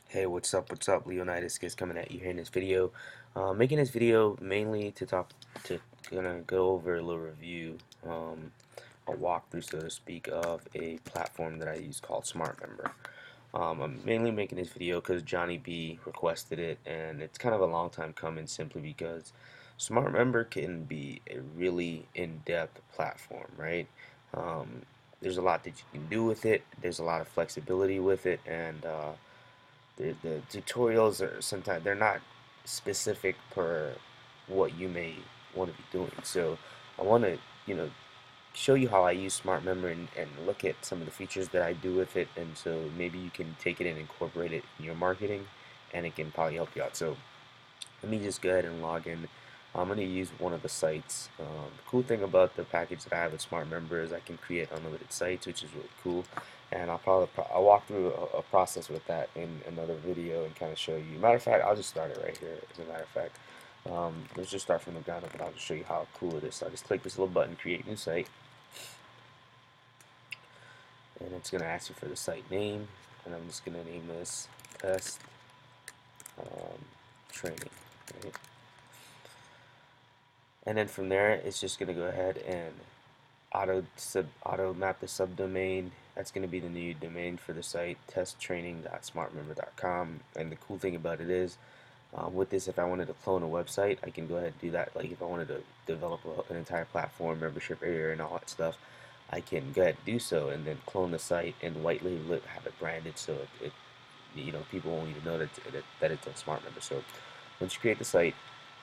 Hey, what's up? What's up? Leonidas is coming at you here in this video. Making this video mainly to gonna go over a little review, a walkthrough, so to speak, of a platform that I use called SmartMember. I'm mainly making this video because Johnny B requested it, and it's kind of a long time coming simply because SmartMember can be a really in-depth platform, right? Um, there's a lot that you can do with it. There's a lot of flexibility with it, and the tutorials are sometimes they're not specific per what you may want to be doing. So I want to show you how I use Smart Memory and look at some of the features that I do with it, and so maybe you can take it and incorporate it in your marketing, and it can probably help you out. So let me just go ahead and log in. I'm going to use one of the sites. The cool thing about the package that I have with Smart Member is I can create unlimited sites, which is really cool. And I'll walk through a process with that in another video and kind of show you. Matter of fact, I'll just start it right here. As a matter of fact, let's just start from the ground up, and I'll just show you how cool it is. So I just click this little button, create new site, and it's going to ask you for the site name, and I'm just going to name this test um, training. Right? And then from there, it's just going to go ahead and auto map the subdomain. That's going to be the new domain for the site, testtraining.smartmember.com. And the cool thing about it is, with this, if I wanted to clone a website, I can go ahead and do that. Like if I wanted to develop an entire platform, membership area, and all that stuff, I can go ahead and do so, and then clone the site and white label it, have it branded, so people won't even know that it's a smart member. So once you create the site,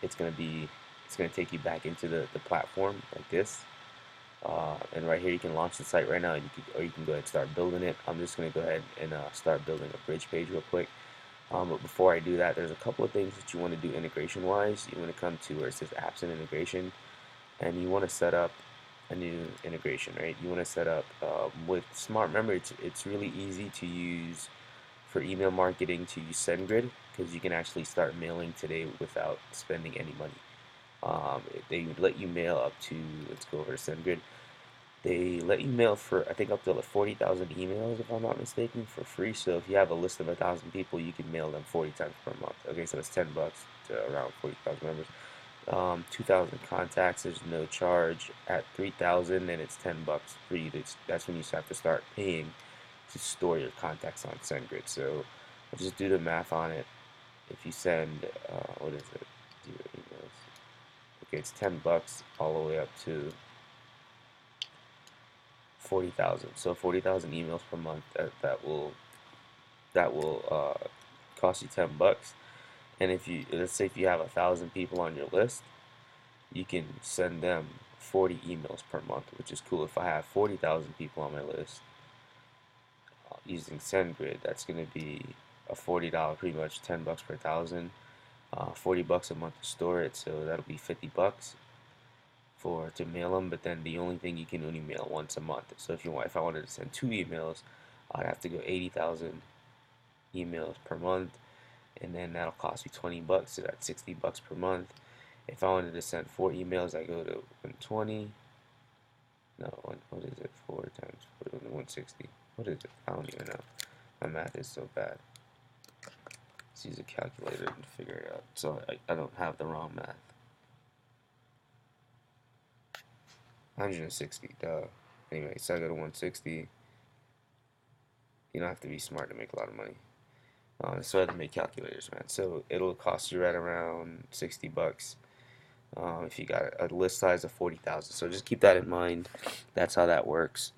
it's going to be it's going to take you back into the platform like this. And right here you can launch the site right now, or you can go ahead and start building it. I'm just going to go ahead and start building a bridge page real quick. But before I do that, there's a couple of things that you want to do integration wise. You want to come to where it says apps and integration, and you want to set up a new integration, right? You want to set up with Smart Member. It's really easy to use for email marketing to use SendGrid, because you can actually start mailing today without spending any money. They let you mail up to, let's go over to SendGrid. They let you mail for, I think, up to like 40,000 emails, if I'm not mistaken, for free. So if you have a list of 1,000 people, you can mail them 40 times per month. Okay, so it's $10 to around 40,000 members. 2,000 contacts, there's no charge. At 3,000, and it's $10 free. That's when you have to start paying to store your contacts on SendGrid. So I'll just do the math on it. If you send, what is it? Zero emails. Okay, it's $10 all the way up to 40,000. So 40,000 emails per month. That will cost you $10. And if you let's say if you have 1,000 people on your list, you can send them 40 emails per month, which is cool. If I have 40,000 people on my list using SendGrid, that's going to be a $40, pretty much $10 per thousand, $40 a month to store it. So that'll be $50 for to mail them. But then the only thing, you can only mail once a month. So if I wanted to send 2 emails, I'd have to go 80,000 emails per month, and then that'll cost me $20. So that's $60 per month. If I wanted to send 4 emails, I go to 120. No, what is it? 4 times 4, 160. What is it? I don't even know. My math is so bad. Let's use a calculator and figure it out, so I don't have the wrong math. 160, duh. Anyway, so I go to 160. You don't have to be smart to make a lot of money. So I had to make calculators, man. So it'll cost you right around $60 if you got a list size of 40,000. So just keep that in mind. That's how that works.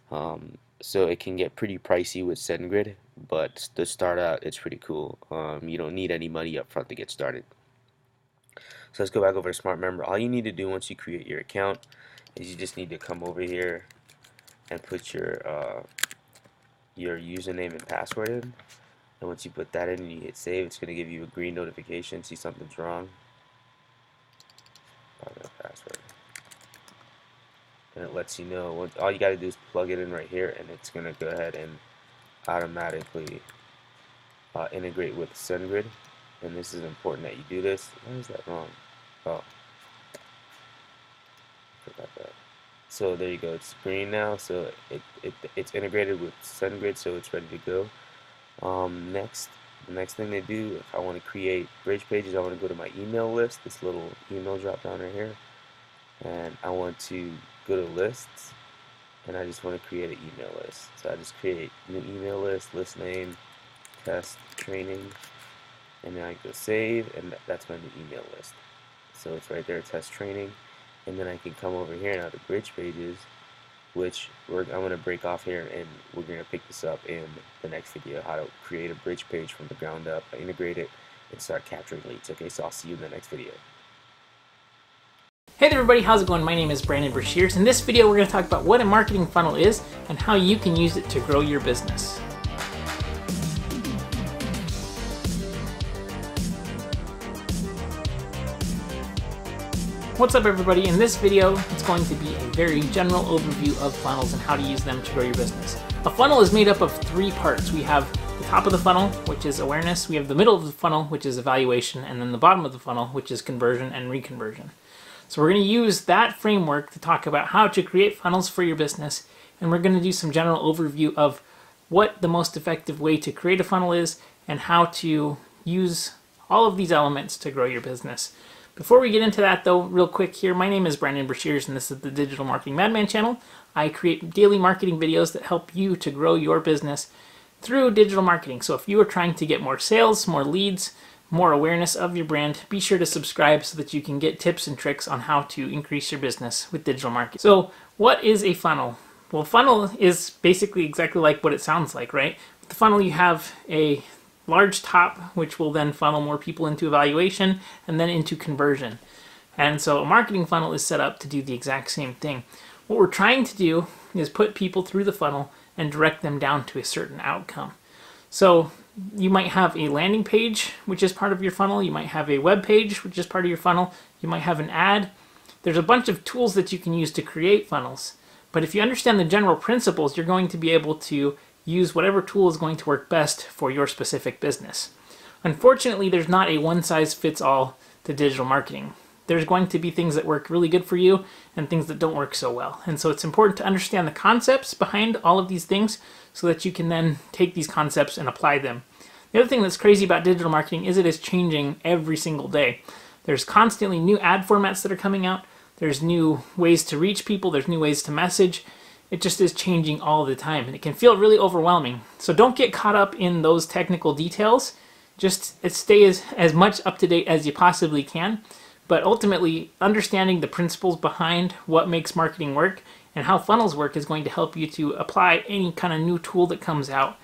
So it can get pretty pricey with SendGrid, but to start out, it's pretty cool. You don't need any money up front to get started. So let's go back over to Smart Member. All you need to do once you create your account is you just need to come over here and put your username and password in. And once you put that in and you hit save, it's going to give you a green notification. See something's wrong. Probably no password. And it lets you know. All you got to do is plug it in right here, and it's going to go ahead and automatically integrate with SendGrid. And this is important that you do this. Why is that wrong? Oh, forgot that. So there you go. It's green now. So it's integrated with SendGrid, so it's ready to go. Next, The next thing they do, if I want to create bridge pages, I want to go to my email list, this little email drop down right here, and I want to go to lists, and I just want to create an email list. So I just create new email list name, test training, and then I go save, and that's my new email list. So it's right there, test training, and then I can come over here now to bridge pages, which I'm going to break off here, and we're going to pick this up in the next video, how to create a bridge page from the ground up, integrate it, and start capturing leads. Okay, so I'll see you in the next video. Hey there everybody, how's it going? My name is Brandon Brashears. In this video we're going to talk about what a marketing funnel is and how you can use it to grow your business. What's up everybody? In this video it's going to be a very general overview of funnels and how to use them to grow your business. A funnel is made up of three parts. We have the top of the funnel, which is awareness, we have the middle of the funnel, which is evaluation, and then the bottom of the funnel, which is conversion and reconversion. So we're going to use that framework to talk about how to create funnels for your business, and we're going to do some general overview of what the most effective way to create a funnel is and how to use all of these elements to grow your business. Before we get into that though, real quick here, my name is Brandon Brashears and this is the Digital Marketing Madman channel. I create daily marketing videos that help you to grow your business through digital marketing. So if you are trying to get more sales, more leads, more awareness of your brand, be sure to subscribe so that you can get tips and tricks on how to increase your business with digital marketing. So what is a funnel? Well, funnel is basically exactly like what it sounds like, right? With the funnel you have a large top, which will then funnel more people into evaluation and then into conversion. And so a marketing funnel is set up to do the exact same thing. What we're trying to do is put people through the funnel and direct them down to a certain outcome. So you might have a landing page, which is part of your funnel. You might have a web page, which is part of your funnel. You might have an ad. There's a bunch of tools that you can use to create funnels. But if you understand the general principles, you're going to be able to use whatever tool is going to work best for your specific business. Unfortunately, there's not a one-size-fits-all to digital marketing. There's going to be things that work really good for you and things that don't work so well. And so it's important to understand the concepts behind all of these things so that you can then take these concepts and apply them. The other thing that's crazy about digital marketing is it is changing every single day. There's constantly new ad formats that are coming out. There's new ways to reach people. There's new ways to message. It just is changing all the time and it can feel really overwhelming. So don't get caught up in those technical details. Just stay as much up to date as you possibly can. But ultimately, understanding the principles behind what makes marketing work and how funnels work is going to help you to apply any kind of new tool that comes out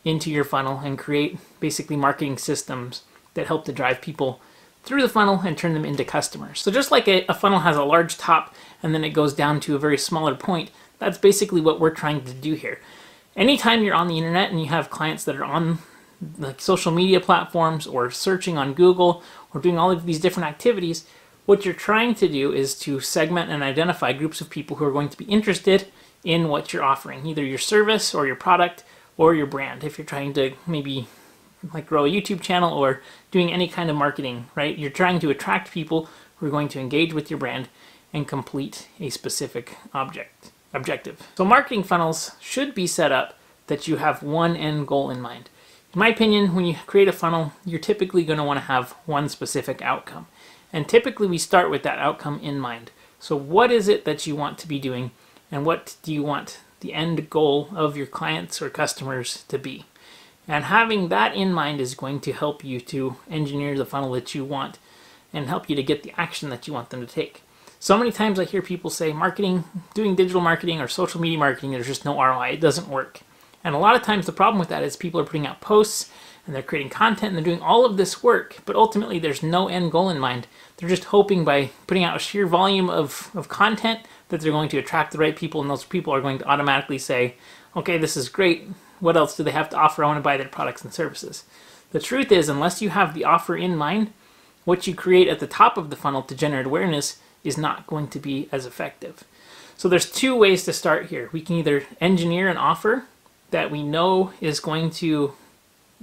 into your funnel and create basically marketing systems that help to drive people through the funnel and turn them into customers. So just like a funnel has a large top and then it goes down to a very smaller point, that's basically what we're trying to do here. Anytime you're on the internet and you have clients that are on like social media platforms or searching on Google or doing all of these different activities, what you're trying to do is to segment and identify groups of people who are going to be interested in what you're offering, either your service or your product or your brand. If you're trying to maybe like grow a YouTube channel or doing any kind of marketing, right? You're trying to attract people who are going to engage with your brand and complete a specific objective. So marketing funnels should be set up that you have one end goal in mind. In my opinion, when you create a funnel, you're typically going to want to have one specific outcome. And typically we start with that outcome in mind. So what is it that you want to be doing and what do you want the end goal of your clients or customers to be? And having that in mind is going to help you to engineer the funnel that you want and help you to get the action that you want them to take. So many times I hear people say marketing, doing digital marketing or social media marketing, there's just no ROI, it doesn't work. And a lot of times the problem with that is people are putting out posts and they're creating content and they're doing all of this work, but ultimately there's no end goal in mind. They're just hoping by putting out a sheer volume of content that they're going to attract the right people and those people are going to automatically say, okay, this is great, what else do they have to offer? I want to buy their products and services. The truth is, unless you have the offer in mind, what you create at the top of the funnel to generate awareness is not going to be as effective. So there's two ways to start here. We can either engineer an offer that we know is going to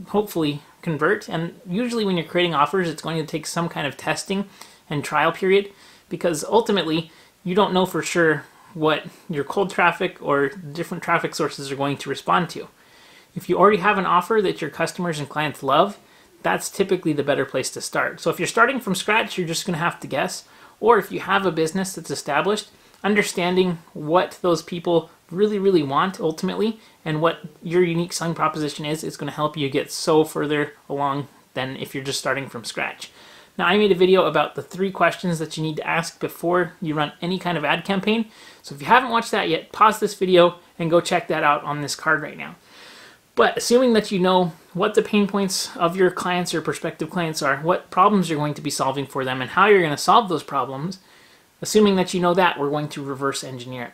hopefully convert, and usually when you're creating offers it's going to take some kind of testing and trial period because ultimately you don't know for sure what your cold traffic or different traffic sources are going to respond to. If you already have an offer that your customers and clients love, that's typically the better place to start. So if you're starting from scratch, you're just going to have to guess. Or if you have a business that's established, understanding what those people really, really want ultimately and what your unique selling proposition is going to help you get so further along than if you're just starting from scratch. Now, I made a video about the 3 questions that you need to ask before you run any kind of ad campaign. So if you haven't watched that yet, pause this video and go check that out on this card right now. But assuming that you know what the pain points of your clients or prospective clients are, what problems you're going to be solving for them, and how you're going to solve those problems, assuming that you know that, we're going to reverse engineer it.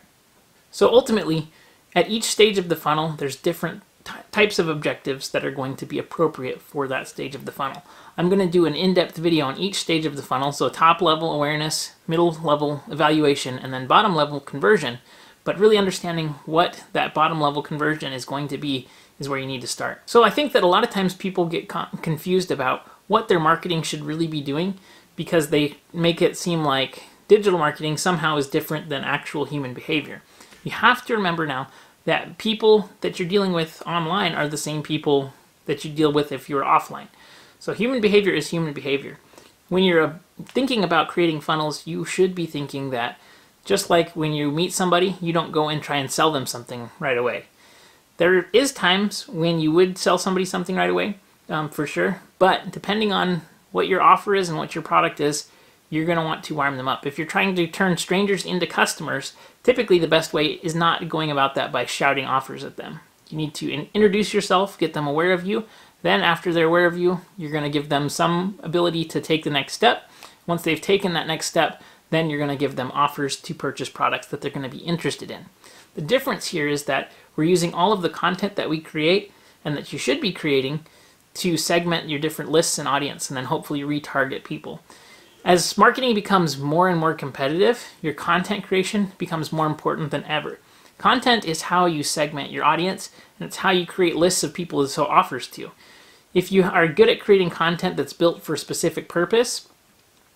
So ultimately, at each stage of the funnel, there's different types of objectives that are going to be appropriate for that stage of the funnel. I'm going to do an in-depth video on each stage of the funnel, so top level awareness, middle level evaluation, and then bottom level conversion. But really understanding what that bottom level conversion is going to be is where you need to start. So I think that a lot of times people get confused about what their marketing should really be doing because they make it seem like digital marketing somehow is different than actual human behavior. You have to remember now that people that you're dealing with online are the same people that you deal with if you're offline. So human behavior is human behavior. When you're thinking about creating funnels, you should be thinking that just like when you meet somebody, you don't go and try and sell them something right away. There is times when you would sell somebody something right away, for sure, but depending on what your offer is and what your product is, you're going to want to warm them up. If you're trying to turn strangers into customers, typically the best way is not going about that by shouting offers at them. You need to introduce yourself, get them aware of you. Then after they're aware of you, you're going to give them some ability to take the next step. Once they've taken that next step, then you're going to give them offers to purchase products that they're going to be interested in. The difference here is that we're using all of the content that we create and that you should be creating to segment your different lists and audience and then hopefully retarget people. As marketing becomes more and more competitive, your content creation becomes more important than ever. Content is how you segment your audience, and it's how you create lists of people to sell offers to. If you are good at creating content that's built for a specific purpose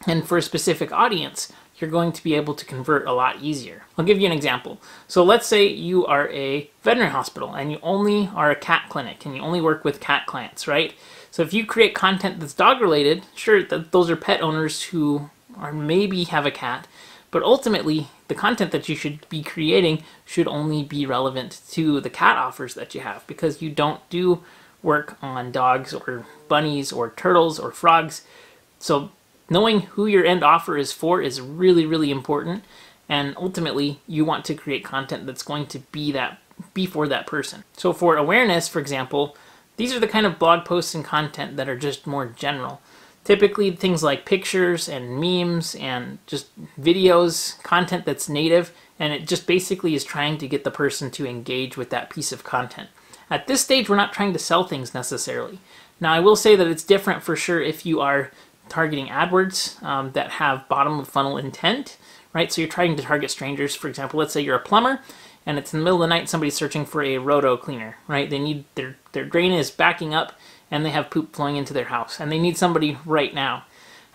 and for a specific audience, you're going to be able to convert a lot easier. I'll give you an example. So let's say you are a veterinary hospital and you only are a cat clinic and you only work with cat clients, right? So if you create content that's dog related, sure, those are pet owners who are maybe have a cat, but ultimately the content that you should be creating should only be relevant to the cat offers that you have, because you don't do work on dogs or bunnies or turtles or frogs. So knowing who your end offer is for is really, really important, and ultimately you want to create content that's going to be for that person. So for awareness, for example, these are the kind of blog posts and content that are just more general. Typically things like pictures and memes and just videos, content that's native, and it just basically is trying to get the person to engage with that piece of content. At this stage, we're not trying to sell things necessarily. Now, I will say that it's different for sure if you are targeting AdWords that have bottom of funnel intent, right? So you're trying to target strangers. For example, let's say you're a plumber and it's in the middle of the night, somebody's searching for a roto cleaner, right? They need their drain is backing up and they have poop flowing into their house and they need somebody right now.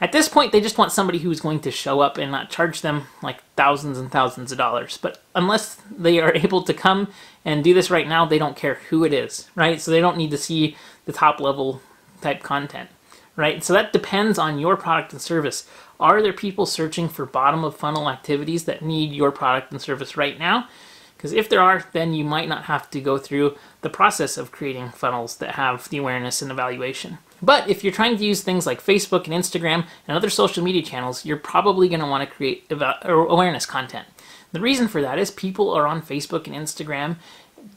At this point, they just want somebody who's going to show up and not charge them like thousands and thousands of dollars. But unless they are able to come and do this right now, they don't care who it is, right? So they don't need to see the top level type content, right? So that depends on your product and service. Are there people searching for bottom of funnel activities that need your product and service right now? Because if there are, then you might not have to go through the process of creating funnels that have the awareness and evaluation. But if you're trying to use things like Facebook and Instagram and other social media channels, you're probably going to want to create awareness content. The reason for that is people are on Facebook and Instagram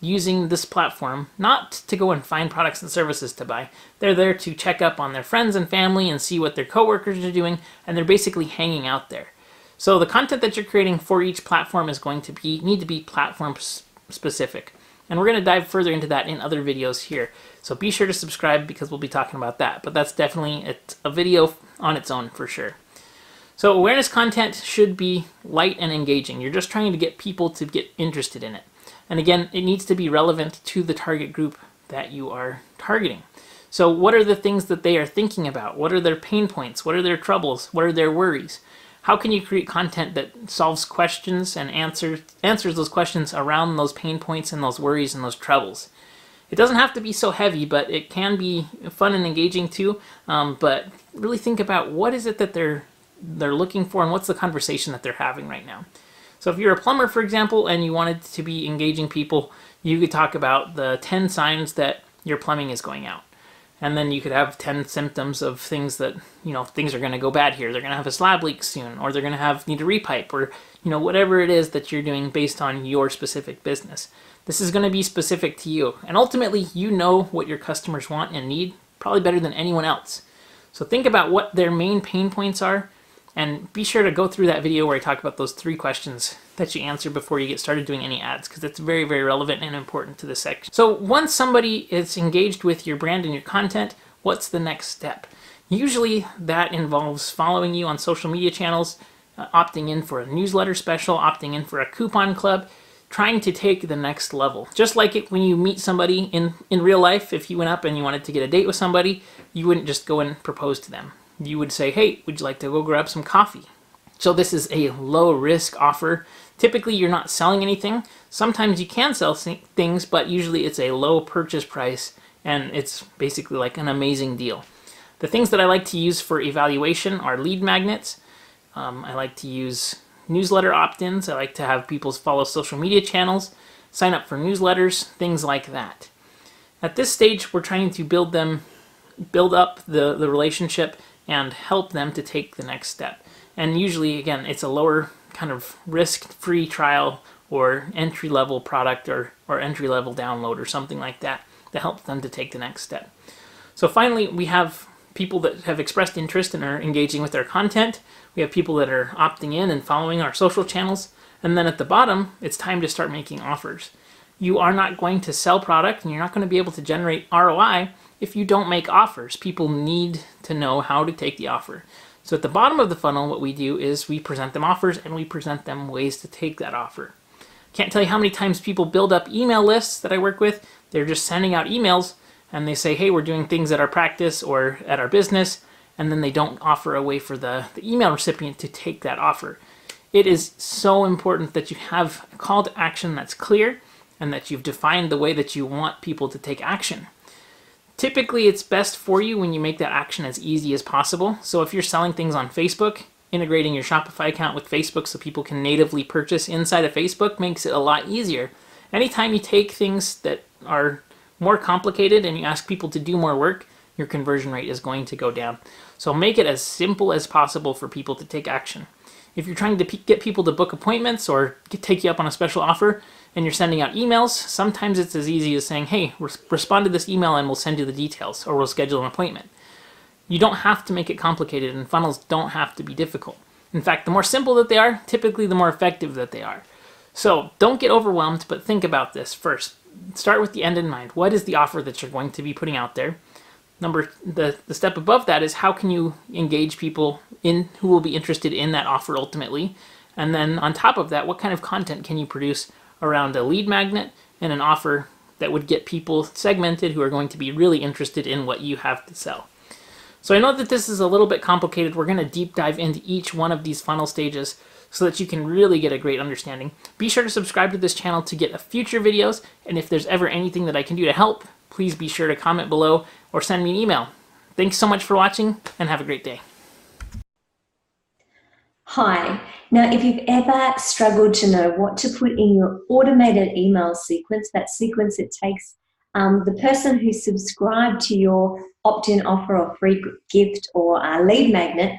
using this platform not to go and find products and services to buy. They're there to check up on their friends and family and see what their coworkers are doing, and they're basically hanging out there. So the content that you're creating for each platform is going to need to be platform specific. And we're going to dive further into that in other videos here. So be sure to subscribe because we'll be talking about that. But that's definitely a video on its own for sure. So awareness content should be light and engaging. You're just trying to get people to get interested in it. And again, it needs to be relevant to the target group that you are targeting. So what are the things that they are thinking about? What are their pain points? What are their troubles? What are their worries? How can you create content that solves questions and answers those questions around those pain points and those worries and those troubles? It doesn't have to be so heavy, but it can be fun and engaging too. But really think about what is it that they're looking for and what's the conversation that they're having right now. So if you're a plumber, for example, and you wanted to be engaging people, you could talk about the 10 signs that your plumbing is going out. And then you could have 10 symptoms of things that, things are going to go bad here. They're going to have a slab leak soon, or they're going to need a repipe, or, whatever it is that you're doing based on your specific business. This is going to be specific to you. And ultimately, you know what your customers want and need, probably better than anyone else. So think about what their main pain points are, and be sure to go through that video where I talk about those 3 questions that you answer before you get started doing any ads, because it's very, very relevant and important to this section. So once somebody is engaged with your brand and your content, what's the next step? Usually that involves following you on social media channels, opting in for a newsletter special, opting in for a coupon club, trying to take the next level. Just like when you meet somebody in real life, if you went up and you wanted to get a date with somebody, you wouldn't just go and propose to them. You would say, hey, would you like to go grab some coffee? So this is a low risk offer. Typically you're not selling anything. Sometimes you can sell things, but usually it's a low purchase price and it's basically like an amazing deal. The things that I like to use for evaluation are lead magnets. I like to use newsletter opt-ins. I like to have people follow social media channels, sign up for newsletters, things like that. At this stage, we're trying to build up the relationship and help them to take the next step. And usually, again, it's a lower kind of risk-free trial or entry-level product or entry-level download or something like that to help them to take the next step. So finally, we have people that have expressed interest and are engaging with our content. We have people that are opting in and following our social channels. And then at the bottom, it's time to start making offers. You are not going to sell product and you're not going to be able to generate ROI if you don't make offers. People need to know how to take the offer. So at the bottom of the funnel, what we do is we present them offers and we present them ways to take that offer. Can't tell you how many times people build up email lists that I work with. They're just sending out emails and they say, hey, we're doing things at our practice or at our business, and then they don't offer a way for the email recipient to take that offer. It is so important that you have a call to action that's clear and that you've defined the way that you want people to take action. Typically, it's best for you when you make that action as easy as possible. So if you're selling things on Facebook, integrating your Shopify account with Facebook so people can natively purchase inside of Facebook makes it a lot easier. Anytime you take things that are more complicated and you ask people to do more work, your conversion rate is going to go down. So make it as simple as possible for people to take action. If you're trying to get people to book appointments or take you up on a special offer and you're sending out emails, sometimes it's as easy as saying, hey, respond to this email and we'll send you the details or we'll schedule an appointment. You don't have to make it complicated, and funnels don't have to be difficult. In fact, the more simple that they are, typically the more effective that they are. So don't get overwhelmed, but think about this first. Start with the end in mind. What is the offer that you're going to be putting out there? The step above that is how can you engage people in who will be interested in that offer ultimately? And then on top of that, what kind of content can you produce around a lead magnet and an offer that would get people segmented who are going to be really interested in what you have to sell? So I know that this is a little bit complicated. We're going to deep dive into each one of these funnel stages so that you can really get a great understanding. Be sure to subscribe to this channel to get future videos, and if there's ever anything that I can do to help, please be sure to comment below or send me an email. Thanks so much for watching, and have a great day. Hi. Now, if you've ever struggled to know what to put in your automated email sequence, that sequence it takes the person who subscribed to your opt-in offer or free gift or lead magnet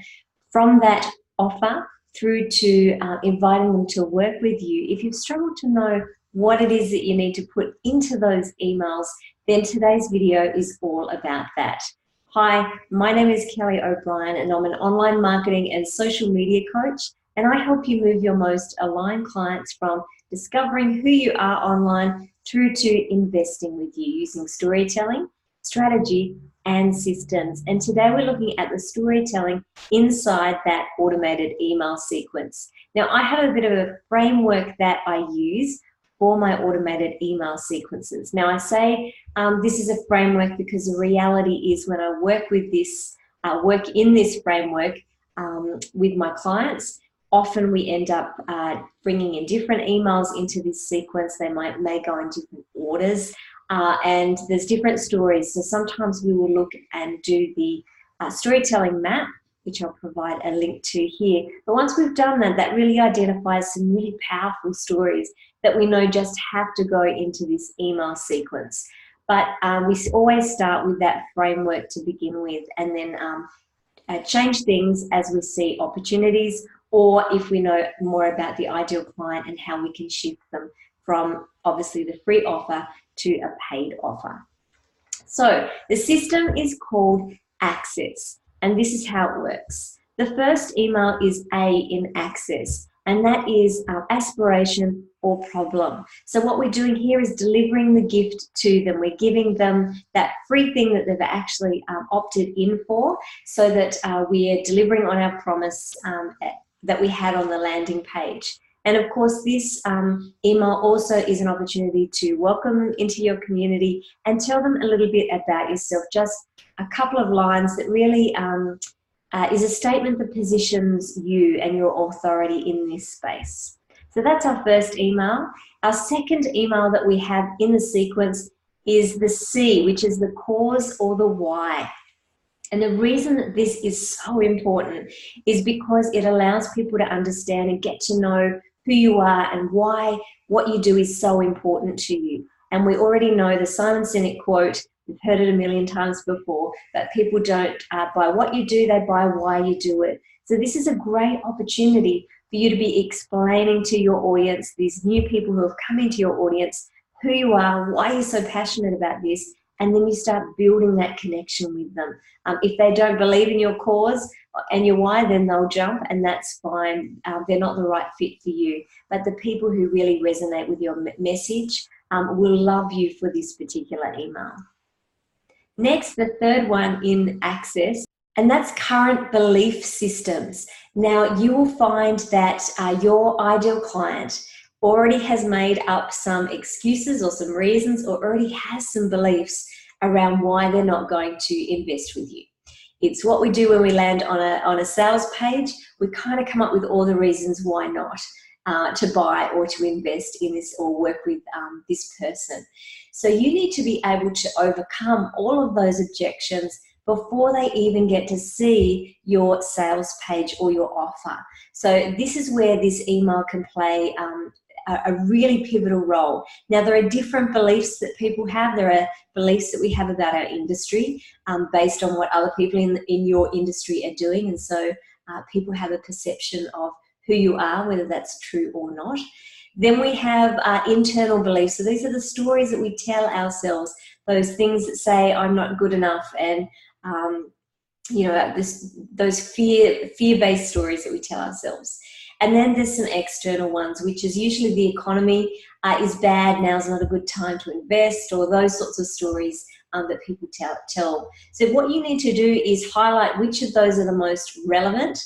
from that offer through to inviting them to work with you, if you've struggled to know what it is that you need to put into those emails, then today's video is all about that. Hi, my name is Kelly O'Brien and I'm an online marketing and social media coach, and I help you move your most aligned clients from discovering who you are online through to investing with you using storytelling, strategy, and systems. And today we're looking at the storytelling inside that automated email sequence. Now, I have a bit of a framework that I use for my automated email sequences. Now, I say this is a framework because the reality is when I work with this, work in this framework with my clients, often we end up bringing in different emails into this sequence. They may go in different orders. and there's different stories. So sometimes we will look and do the storytelling map, which I'll provide a link to here. But once we've done that, that really identifies some really powerful stories that we know just have to go into this email sequence. But we always start with that framework to begin with, and then change things as we see opportunities, or if we know more about the ideal client and how we can shift them from obviously the free offer to a paid offer. So the system is called Access, and this is how it works. The first email is A in Access, and that is aspiration or problem. So what we're doing here is delivering the gift to them. We're giving them that free thing that they've actually opted in for, so that we are delivering on our promise that we had on the landing page. And of course, this email also is an opportunity to welcome them into your community and tell them a little bit about yourself. Just a couple of lines that really is a statement that positions you and your authority in this space. So that's our first email. Our second email that we have in the sequence is the C, which is the cause or the why. And the reason that this is so important is because it allows people to understand and get to know who you are and why what you do is so important to you. And we already know the Simon Sinek quote, we've heard it a million times before, that people don't buy what you do, they buy why you do it. So this is a great opportunity for you to be explaining to your audience, these new people who have come into your audience, who you are, why you're so passionate about this, and then you start building that connection with them. If they don't believe in your cause and your why, then they'll jump, and that's fine. They're not the right fit for you. But the people who really resonate with your message will love you for this particular email. Next, the third one in Access, and that's current belief systems. Now, you will find that your ideal client already has made up some excuses or some reasons, or already has some beliefs around why they're not going to invest with you. It's what we do when we land on a sales page. We kind of come up with all the reasons why not to buy or to invest in this or work with this person. So you need to be able to overcome all of those objections before they even get to see your sales page or your offer. So this is where this email can play a really pivotal role. Now, there are different beliefs that people have. There are beliefs that we have about our industry based on what other people in your industry are doing. And so people have a perception of who you are, whether that's true or not. Then we have internal beliefs. So these are the stories that we tell ourselves, those things that say, I'm not good enough, and those fear-based stories that we tell ourselves. And then there's some external ones, which is usually the economy is bad, now's not a good time to invest, or those sorts of stories that people tell. So what you need to do is highlight which of those are the most relevant.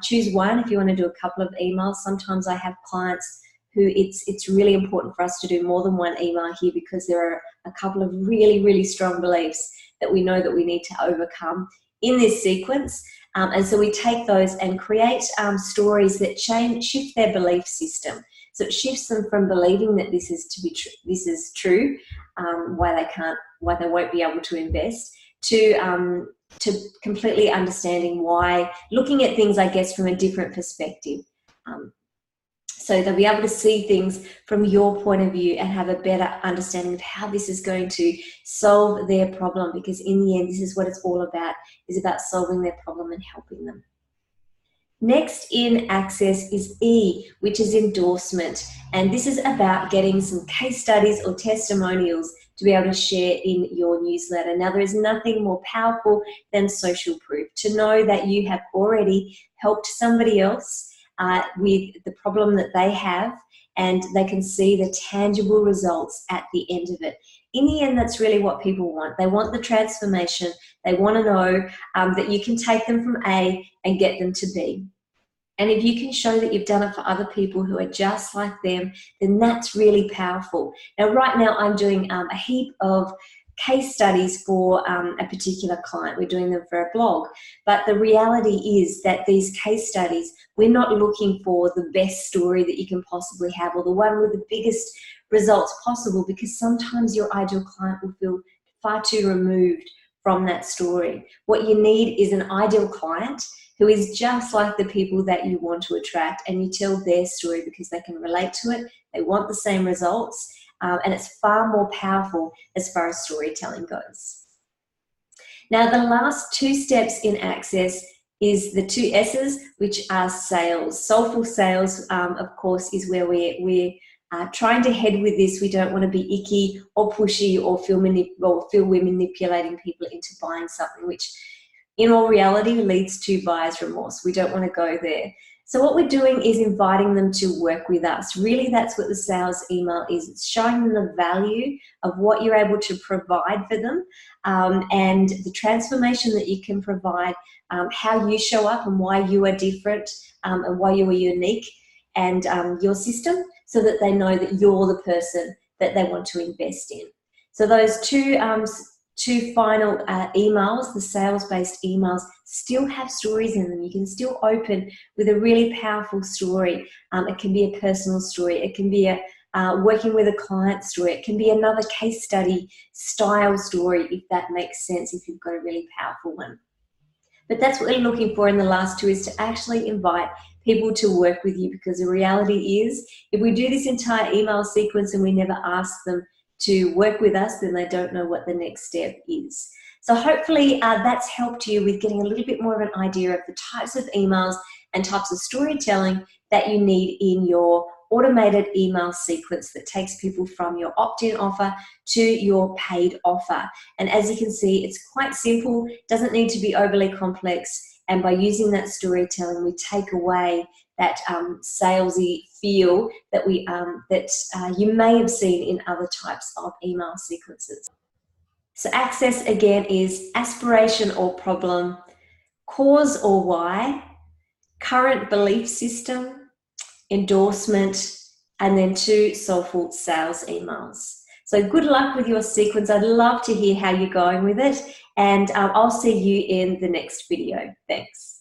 Choose one if you want to do a couple of emails. Sometimes I have clients who it's really important for us to do more than one email here, because there are a couple of really, really strong beliefs that we know that we need to overcome in this sequence. And so we take those and create stories that shift their belief system. So it shifts them from believing that this is true, why they won't be able to invest, to completely understanding why, looking at things, I guess, from a different perspective. So they'll be able to see things from your point of view and have a better understanding of how this is going to solve their problem, because in the end, this is what it's all about, is about solving their problem and helping them. Next in Access is E, which is endorsement. And this is about getting some case studies or testimonials to be able to share in your newsletter. Now, there is nothing more powerful than social proof, to know that you have already helped somebody else with the problem that they have, and they can see the tangible results at the end of it. In the end, that's really what people want. They want the transformation. They want to know that you can take them from A and get them to B. And if you can show that you've done it for other people who are just like them, then that's really powerful. Now, right now, I'm doing a heap of case studies for a particular client. We're doing them for a blog. But the reality is that these case studies, we're not looking for the best story that you can possibly have or the one with the biggest results possible, because sometimes your ideal client will feel far too removed from that story. What you need is an ideal client who is just like the people that you want to attract, and you tell their story because they can relate to it, they want the same results, and it's far more powerful as far as storytelling goes. Now, the last two steps in Access is the two S's, which are sales. Soulful sales, of course, is where we're trying to head with this. We don't want to be icky or pushy or feel we're manipulating people into buying something, which in all reality leads to buyer's remorse. We don't want to go there. So what we're doing is inviting them to work with us. Really, that's what the sales email is. It's showing them the value of what you're able to provide for them, and the transformation that you can provide, how you show up and why you are different, and why you are unique, and your system, so that they know that you're the person that they want to invest in. So those two final emails, the sales-based emails, still have stories in them. You can still open with a really powerful story. It can be a personal story. It can be a working with a client story. It can be another case study style story, if that makes sense, if you've got a really powerful one. But that's what we're looking for in the last two, is to actually invite people to work with you, because the reality is, if we do this entire email sequence and we never ask them to work with us, then they don't know what the next step is. So hopefully that's helped you with getting a little bit more of an idea of the types of emails and types of storytelling that you need in your automated email sequence that takes people from your opt-in offer to your paid offer. And as you can see, it's quite simple, doesn't need to be overly complex. And by using that storytelling, we take away that salesy feel that you may have seen in other types of email sequences. So Access again is aspiration or problem, cause or why, current belief system, endorsement, and then two soulful sales emails. So good luck with your sequence. I'd love to hear how you're going with it, and I'll see you in the next video. Thanks.